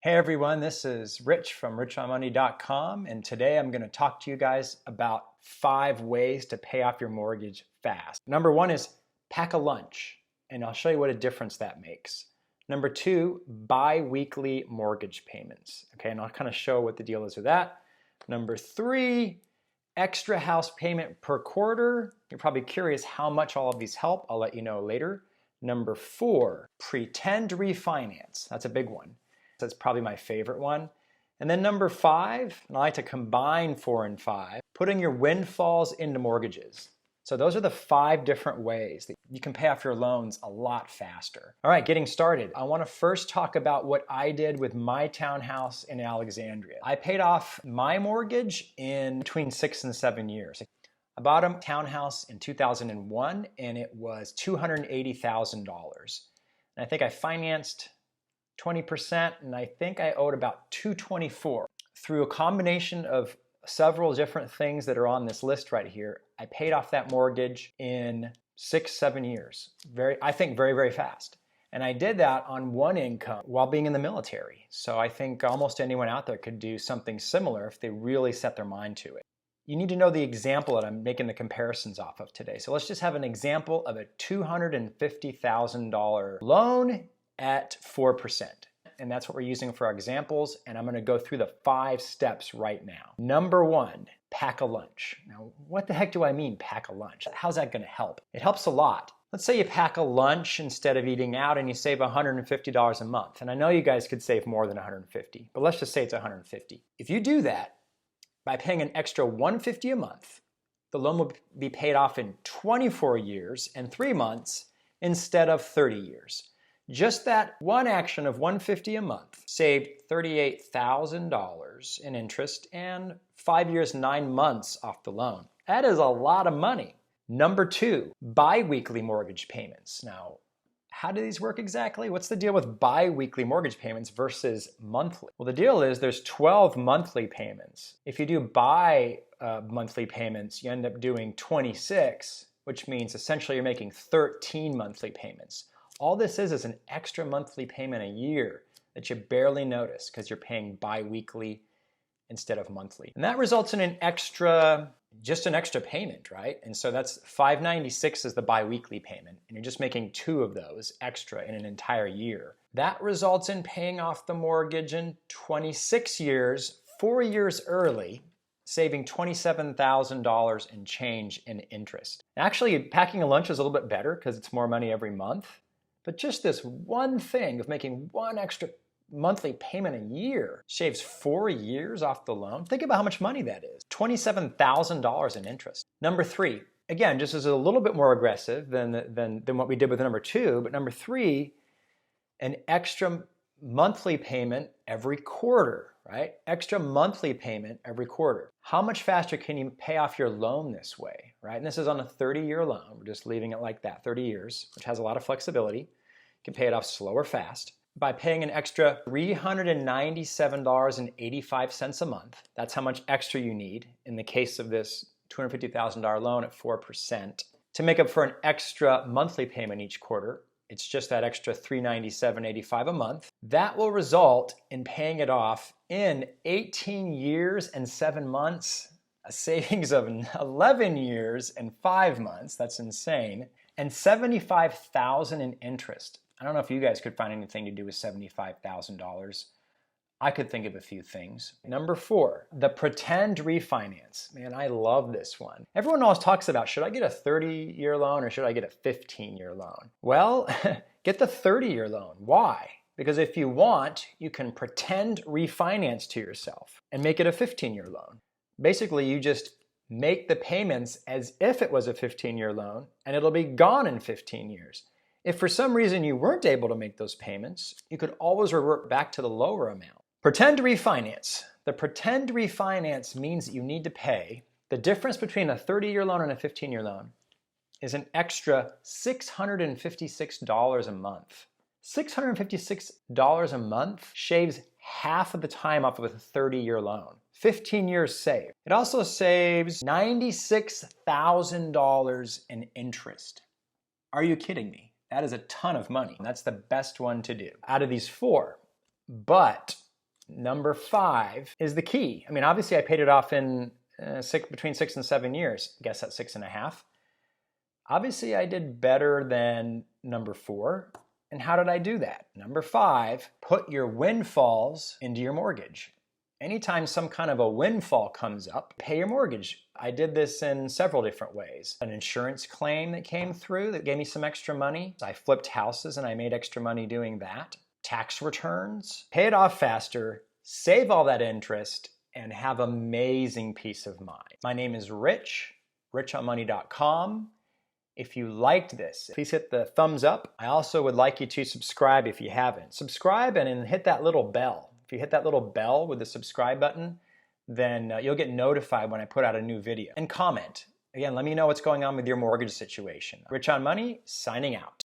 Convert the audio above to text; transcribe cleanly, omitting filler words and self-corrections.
Hey everyone, this is Rich from richonmoney.com, and today I'm going to talk to you guys about 5 ways to pay off your mortgage fast. Number 1 is pack a lunch, and I'll show you what a difference that makes. Number 2, bi-weekly mortgage payments. Okay, and I'll kind of show what the deal is with that. Number 3, extra house payment per quarter. You're probably curious how much all of these help. I'll let you know later. Number 4, pretend refinance. That's a big one. That's probably my favorite one. And then number 5, and I like to combine 4 and 5, putting your windfalls into mortgages. So those are the 5 different ways that you can pay off your loans a lot faster. All right, getting started. I want to first talk about what I did with my townhouse in Alexandria. I paid off my mortgage in between 6 and 7 years. I bought a townhouse in 2001 and it was $280,000. And I think I financed 20%, and I think I owed about $224. Through a combination of several different things that are on this list right here, I paid off that mortgage in 6-7 years. I think very, very fast. And I did that on one income while being in the military. So I think almost anyone out there could do something similar if they really set their mind to it. You need to know the example that I'm making the comparisons off of today. So let's just have an example of a $250,000 loan at 4%. And that's what we're using for our examples. And I'm going to go through the 5 steps right now. Number 1, pack a lunch. Now, what the heck do I mean pack a lunch? How's that going to help? It helps a lot. Let's say you pack a lunch instead of eating out and you save $150 a month. And I know you guys could save more than $150, but let's just say it's $150. If you do that by paying an extra $150 a month, the loan will be paid off in 24 years and 3 months instead of 30 years. Just that one action of $150 a month saved $38,000 in interest and 5 years, 9 months off the loan. That is a lot of money. Number 2, bi-weekly mortgage payments. Now, how do these work exactly? What's the deal with bi-weekly mortgage payments versus monthly? Well, the deal is there's 12 monthly payments. If you do monthly payments, you end up doing 26, which means essentially you're making 13 monthly payments. All this is an extra monthly payment a year that you barely notice because you're paying bi-weekly instead of monthly. And that results in just an extra payment, right? And so that's $596 is the bi-weekly payment, and you're just making 2 of those extra in an entire year. That results in paying off the mortgage in 26 years, 4 years early, saving $27,000 in change in interest. Actually, packing a lunch is a little bit better because it's more money every month. But just this one thing of making 1 extra monthly payment a year shaves 4 years off the loan. Think about how much money that is. $27,000 in interest. Number 3, again, just as a little bit more aggressive than what we did with number 2, but number 3, an extra monthly payment every quarter, right? Extra monthly payment every quarter. How much faster can you pay off your loan this way, right? And this is on a 30-year loan. We're just leaving it like that, 30 years, which has a lot of flexibility. You can pay it off slow or fast. By paying an extra $397.85 a month, that's how much extra you need in the case of this $250,000 loan at 4%. To make up for an extra monthly payment each quarter, it's just that extra $397.85 a month. That will result in paying it off in 18 years and 7 months, a savings of 11 years and 5 months. That's insane. And $75,000 in interest. I don't know if you guys could find anything to do with $75,000. I could think of a few things. Number 4, the pretend refinance. Man, I love this one. Everyone always talks about, should I get a 30-year loan or should I get a 15-year loan? Well, get the 30-year loan. Why? Because if you want, you can pretend refinance to yourself and make it a 15-year loan. Basically, you just make the payments as if it was a 15-year loan and it'll be gone in 15 years. If for some reason you weren't able to make those payments, you could always revert back to the lower amount. Pretend refinance. The pretend refinance means that you need to pay the difference between a 30-year loan and a 15-year loan is an extra $656 a month. $656 a month shaves half of the time off of a 30-year loan. 15 years saved. It also saves $96,000 in interest. Are you kidding me? That is a ton of money. That's the best one to do out of these 4. But Number 5 is the key. I mean, obviously I paid it off in between 6 and 7 years. I guess that's 6.5. Obviously I did better than number 4. And how did I do that? Number 5, put your windfalls into your mortgage. Anytime some kind of a windfall comes up, pay your mortgage. I did this in several different ways. An insurance claim that came through that gave me some extra money. I flipped houses and I made extra money doing that. Tax returns. Pay it off faster, save all that interest, and have amazing peace of mind. My name is Rich, richonmoney.com. If you liked this, please hit the thumbs up. I also would like you to subscribe if you haven't. Subscribe and then hit that little bell. If you hit that little bell with the subscribe button, then you'll get notified when I put out a new video. And comment. Again, let me know what's going on with your mortgage situation. Rich on Money, signing out.